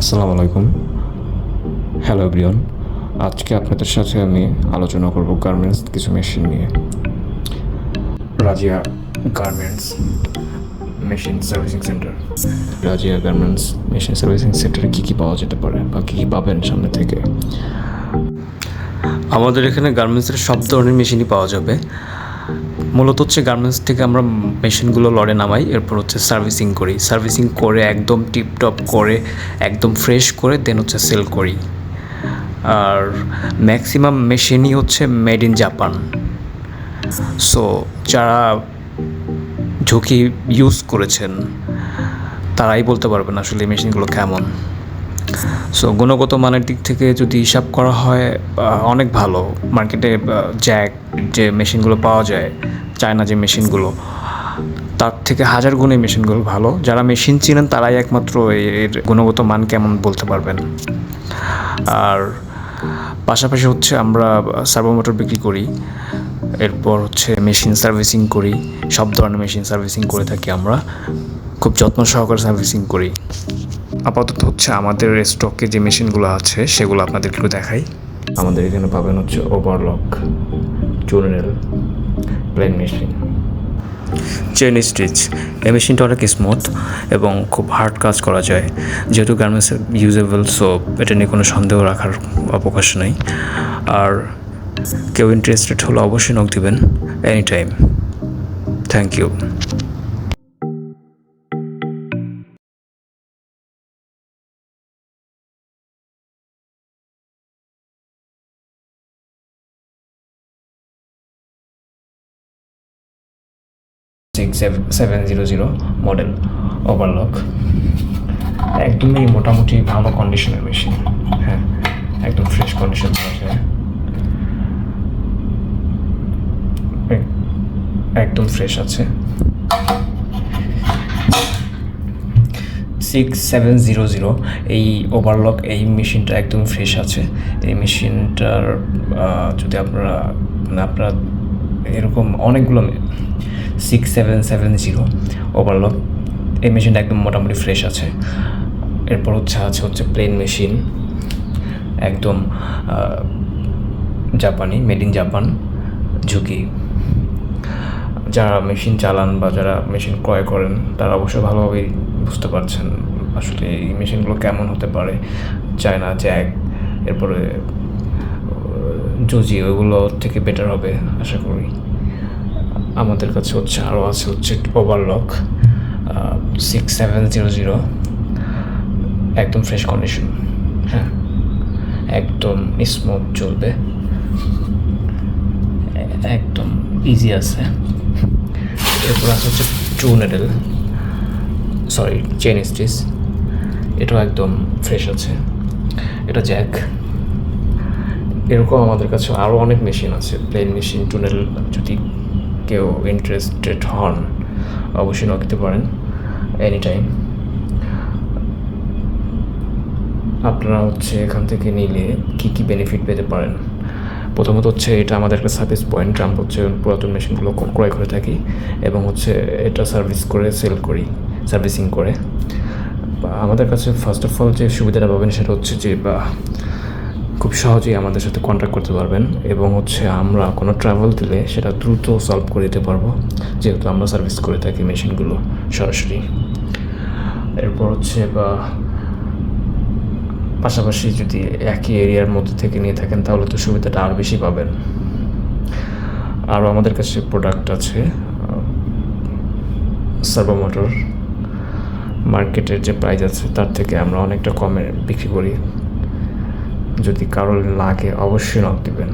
আসসালামু আলাইকুম। Hello everyone. আজকে আপনাদের সাথে আমি আলোচনা করব গার্মেন্টস কিছু মেশিন নিয়ে। Razia garments machine servicing centre. Razia garments machine servicing সেন্টারে কী কী পাওয়া যেতে পারে বা কী কী পাবেন সামনে থেকে? আমাদের এখানে গার্মেন্টসের সব ধরনের মেশিনই পাওয়া যাবে। মূলত হচ্ছে গার্মেন্টস থেকে আমরা মেশিনগুলো লড়ে নামাই, এরপর হচ্ছে সার্ভিসিং করে একদম টিপটপ করে একদম ফ্রেশ করে দেন হচ্ছে সেল করি। আর ম্যাক্সিমাম মেশিনই হচ্ছে মেড ইন জাপান। সো যারা ঝুঁকি ইউজ করেছেন তারাই বলতে পারবেন আসলে এই মেশিনগুলো কেমন। সো গুণগত মানের দিক থেকে যদি হিসাব করা হয় অনেক ভালো। মার্কেটে জ্যাক যে মেশিনগুলো পাওয়া যায়, চায়না যে মেশিনগুলো, তার থেকে হাজার গুণ এই মেশিনগুলো ভালো। যারা মেশিন চিনেন তারাই একমাত্র এর গুণগত মান কেমন বলতে পারবেন। আর পাশাপাশি হচ্ছে আমরা সার্ভো মোটর বিক্রি করি, এরপর হচ্ছে মেশিন সার্ভিসিং করি। সব ধরনের মেশিন সার্ভিসিং করে থাকি আমরা, খুব যত্ন সহকারে সার্ভিসিং করি। আপাতত হচ্ছে আমাদের স্টকে যে মেশিনগুলো আছে সেগুলো আপনাদেরকে একটু দেখাই। আমাদের এখানে পাবেন হচ্ছে ওভারলক, চুনেল, প্লেন মেশিন, চেন স্টিচ। এই মেশিনটা অনেক স্মুথ এবং খুব হার্ড কাজ করা যায়, যেহেতু গার্মেন্টস ইউজেবল, সো এটা নিয়ে কোনো সন্দেহ রাখার অবকাশ নেই। আর কেউ ইন্টারেস্টেড হলে অবশ্যই নক দিবেন any time. Thank you. 6700 model overlock. একদমই মোটামুটি ভালো কন্ডিশনের মেশিন। হ্যাঁ, একদম ফ্রেশ কন্ডিশন পাওয়া যায়, একদম ফ্রেশ আছে। 6700 এই ওভারলক এই মেশিনটা একদম ফ্রেশ আছে। এই মেশিনটার যদি আপনারা এরকম অনেকগুলো 6770 ওভারলক, এই মেশিনটা একদম মোটামুটি ফ্রেশ আছে। এরপর হচ্ছে প্লেন মেশিন, একদম জাপানি, মেড ইন জাপান, ঝুঁকি। যারা মেশিন চালান বা যারা মেশিন ক্রয় করেন তারা অবশ্যই ভালোভাবেই বুঝতে পারছেন আসলে এই মেশিনগুলো কেমন হতে পারে। চায়না জ্যাক, এরপরে জুজি, ওইগুলো থেকে বেটার হবে আশা করি। আমাদের কাছে আরও আছে ওভারলক 6700, একদম ফ্রেশ কন্ডিশন। হ্যাঁ, একদম স্মুথ চলবে, একদম ইজি আছে। এরপর হচ্ছে চেন স্টিচ, এটাও একদম ফ্রেশ আছে। এটা জ্যাক। এরকম আমাদের কাছে আরও অনেক মেশিন আছে, প্লেন মেশিন, টুনেল। যদি কেউ ইন্টারেস্টেড হন অবশ্যই নক দিতে পারেন এনি টাইম। আপনারা এখান থেকে নিলে কী কী বেনিফিট পেতে পারেন? প্রথমত এটা আমাদের একটা সার্ভিস পয়েন্ট। আমরা পুরাতন মেশিনগুলো ক্রয় করে থাকি এবং এটা সেল করি, সার্ভিসিং করে। আমাদের কাছে ফার্স্ট অফ অল যে সুবিধাটা পাবেন সেটা খুব সহজেই আমাদের সাথে কন্ট্যাক্ট করতে পারবেন এবং আমরা কোনো ট্রাভেল দিলে সেটা দ্রুত সলভ করে দিতে পারবো, যেহেতু আমরা সার্ভিস করে থাকি মেশিনগুলো সরাসরি। এরপর পাশাপাশি যদি একই এরিয়ার মধ্যে থেকে নিয়ে থাকেন তাহলে তো সুবিধাটা আরও বেশি পাবেন। আরও আমাদের কাছে প্রোডাক্ট আছে সার্ভো মোটর। মার্কেটের যে প্রাইস আছে তার থেকে আমরা অনেকটা কমে বিক্রি করি। যদি কারোর লাগে অবশ্যই নক দিবেন।